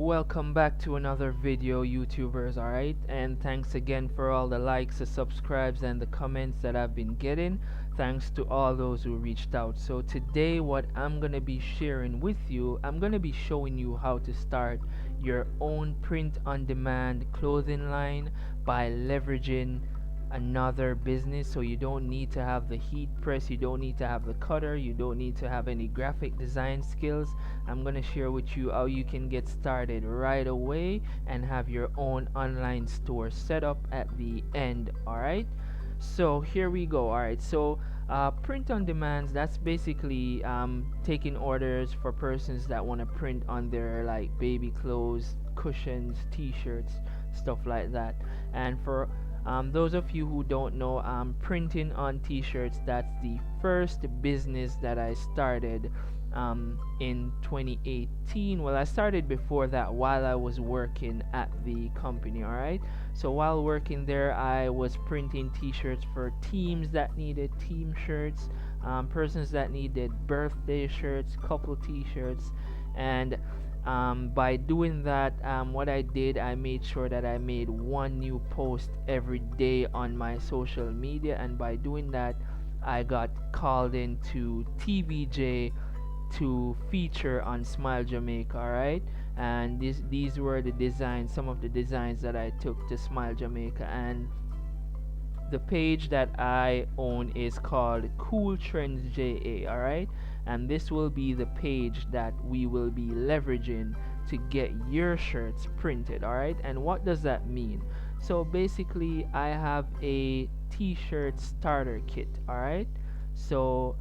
Welcome back to another video, YouTubers, alright? And thanks again for all the likes, the subscribes, and the comments that I've been getting. Thanks to all those who reached out. So, today, what I'm gonna be sharing with you, I'm gonna be showing you how to start your own print on demand clothing line by leveraging another business. So you don't need to have the heat press, you don't need to have the cutter, you don't need to have any graphic design skills. I'm going to share with you how you can get started right away and have your own online store set up at the end. All right, so here we go. All right, so print on demands, that's basically taking orders for persons that want to print on their like baby clothes, cushions, t-shirts, stuff like that. And for those of you who don't know, printing on t-shirts, that's the first business that I started in 2018. Well, I started before that while I was working at the company. All right, so while working there, I was printing t-shirts for teams that needed team shirts, persons that needed birthday shirts, couple t-shirts. And by doing that, what I did, I made sure that I made one new post every day on my social media, and by doing that, I got called into TVJ to feature on Smile Jamaica. All right, and these were the designs, some of the designs that I took to Smile Jamaica. And the page that I own is called Cool Trends JA, all right? And this will be the page that we will be leveraging to get your shirts printed, all right? And what does that mean? So basically, I have a t-shirt starter kit, all right? So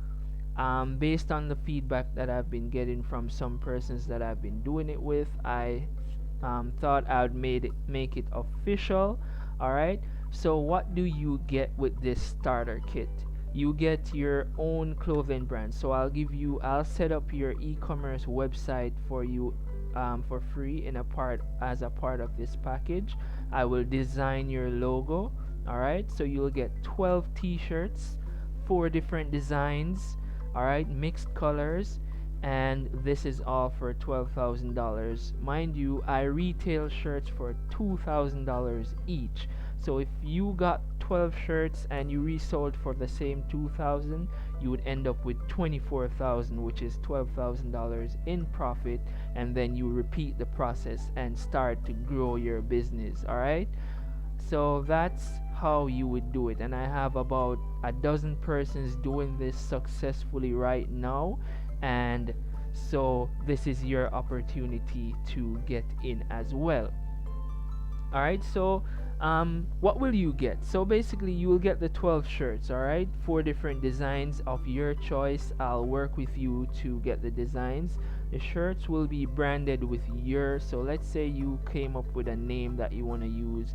based on the feedback that I've been getting from some persons that I've been doing it with, I thought I'd make it official. All right. So what do you get with this starter kit? You get your own clothing brand. So I'll set up your e-commerce website for you for free as a part of this package. I will design your logo. All right. So you'll get 12 t-shirts, 4 different designs. All right, mixed colors, and this is all for $12,000. Mind you, I retail shirts for $2,000 each. So if you got 12 shirts and you resold for the same 2,000, you would end up with 24,000, which is $12,000 in profit. And then you repeat the process and start to grow your business. All right, so that's how you would do it. And I have about a dozen persons doing this successfully right now. And so this is your opportunity to get in as well. All right, so what will you get? So basically, you will get the 12 shirts. All right, 4 different designs of your choice. I'll work with you to get the designs. The shirts will be branded with your, so let's say you came up with a name that you want to use.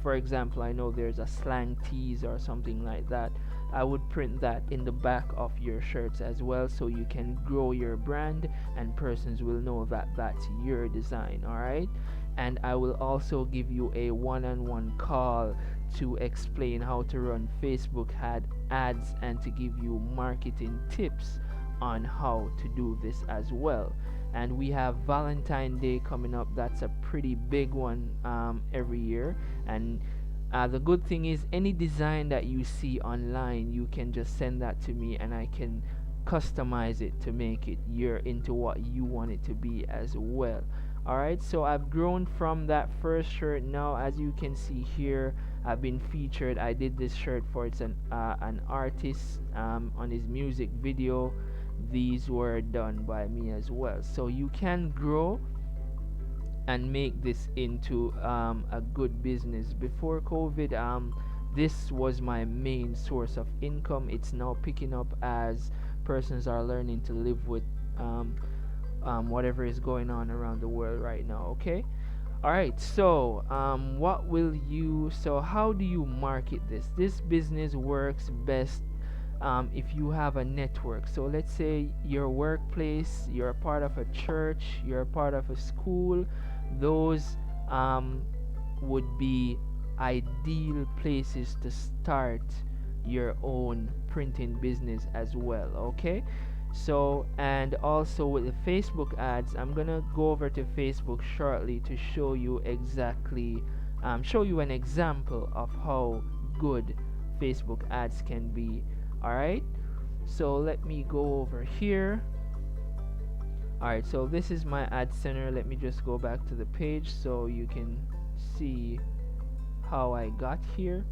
For example, I know there's a slang tees or something like that. I would print that in the back of your shirts as well, so you can grow your brand and persons will know that that's your design. All right, and I will also give you a one-on-one call to explain how to run Facebook ads and to give you marketing tips on how to do this as well. And we have Valentine Day coming up. That's a pretty big one every year. And the good thing is, any design that you see online, you can just send that to me and I can customize it to make it into what you want it to be as well. Alright, so I've grown from that first shirt. Now, as you can see here, I've been featured. I did this shirt for an artist on his music video. These were done by me as well. So you can grow and make this into a good business. Before COVID, this was my main source of income. It's now picking up as persons are learning to live with whatever is going on around the world right now. Okay, all right, so how do you market this business works best if you have a network. So let's say your workplace, you're a part of a church, you're a part of a school. Those would be ideal places to start your own printing business as well. Okay, So, and also with the Facebook ads, I'm gonna go over to Facebook shortly to show you exactly, show you an example of how good Facebook ads can be. All right. So let me go over here. All right. So this is my ad center. Let me just go back to the page so you can see how I got here.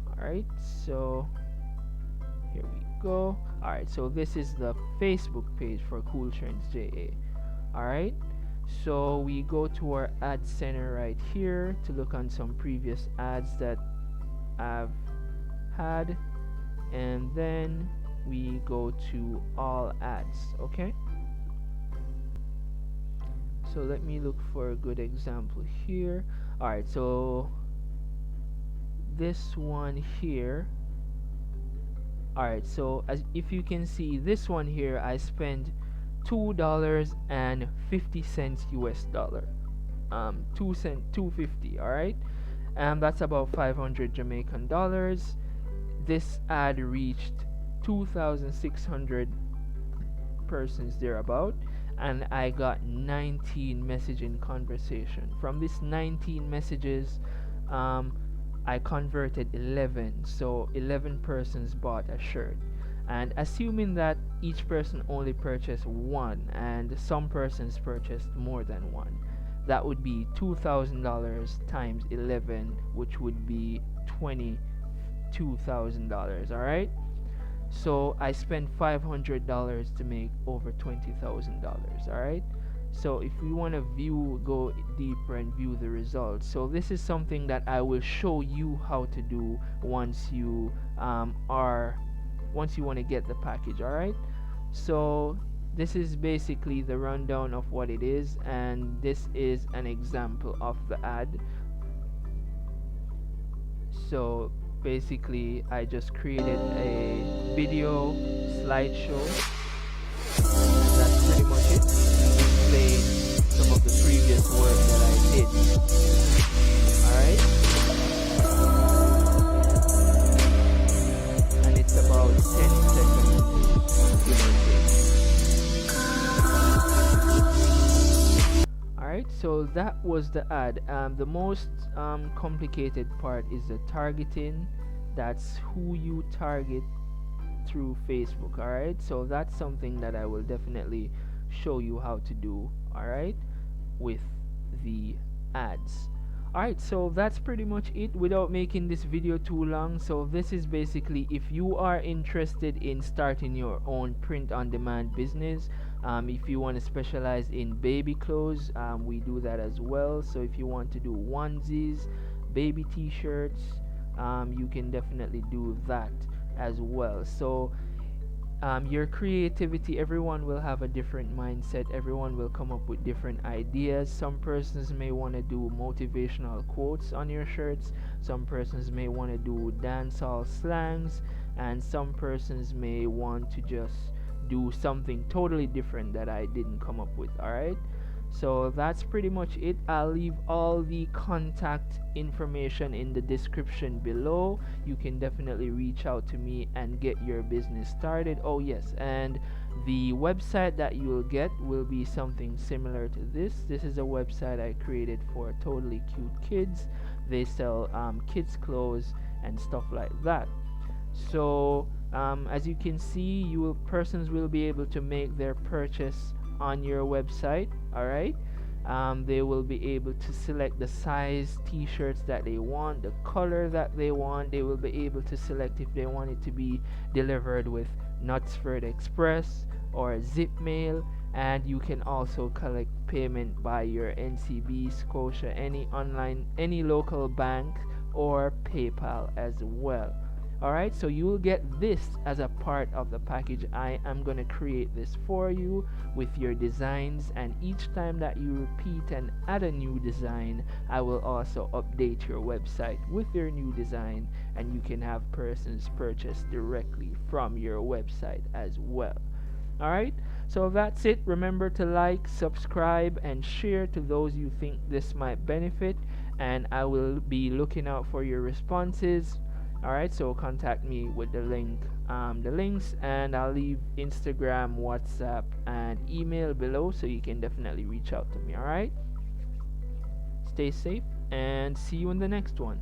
All right. So here we go. Alright, so this is the Facebook page for Cool Trends JA. Alright, so we go to our ad center right here to look on some previous ads that I've had, and then we go to all ads. Okay, so let me look for a good example here. Alright, so this one here. Alright, so as if you can see, this one here I spent $2.50 US dollar, 250. All right, and that's about 500 Jamaican dollars. This ad reached 2,600 persons thereabout, and I got 19 messaging conversation. From this 19 messages, I converted 11, so 11 persons bought a shirt. And assuming that each person only purchased one, and some persons purchased more than one, that would be $2,000 times 11, which would be $22,000. All right. So I spent $500 to make over $20,000. All right. So if we want to go deeper and view the results, so this is something that I will show you how to do once you once you want to get the package. All right, so this is basically the rundown of what it is, and this is an example of the ad. So basically I just created a video slideshow, and that's pretty much it. Explain some of the previous work that I did. Alright, and it's about 10 seconds, give or take. Alright, so that was the ad. The most complicated part is the targeting. That's who you target through Facebook. Alright, so that's something that I will definitely show you how to do, alright, with the ads. Alright, so that's pretty much it without making this video too long. So this is basically, if you are interested in starting your own print on demand business, if you want to specialize in baby clothes, we do that as well. So if you want to do onesies, baby t-shirts, you can definitely do that as well. So your creativity, everyone will have a different mindset, everyone will come up with different ideas. Some persons may want to do motivational quotes on your shirts, some persons may want to do dancehall slangs, and some persons may want to just do something totally different that I didn't come up with. Alright, so that's pretty much it. I'll leave all the contact information in the description below. You can definitely reach out to me and get your business started. Oh yes, and the website that you will get will be something similar to this. This is a website I created for totally cute kids. They sell kids clothes and stuff like that. So as you can see, persons will be able to make their purchase on your website. Alright, they will be able to select the size t-shirts that they want, the color that they want. They will be able to select if they want it to be delivered with Knutsford Express or zip mail, and you can also collect payment by your NCB, Scotia, any online, any local bank, or PayPal as well. Alright, so you will get this as a part of the package. I am going to create this for you with your designs, and each time that you repeat and add a new design, I will also update your website with your new design, and you can have persons purchase directly from your website as well. Alright, so that's it. Remember to like, subscribe, and share to those you think this might benefit, and I will be looking out for your responses. Alright, so contact me with the links, and I'll leave Instagram, WhatsApp, and email below, so you can definitely reach out to me. Alright, stay safe and see you in the next one.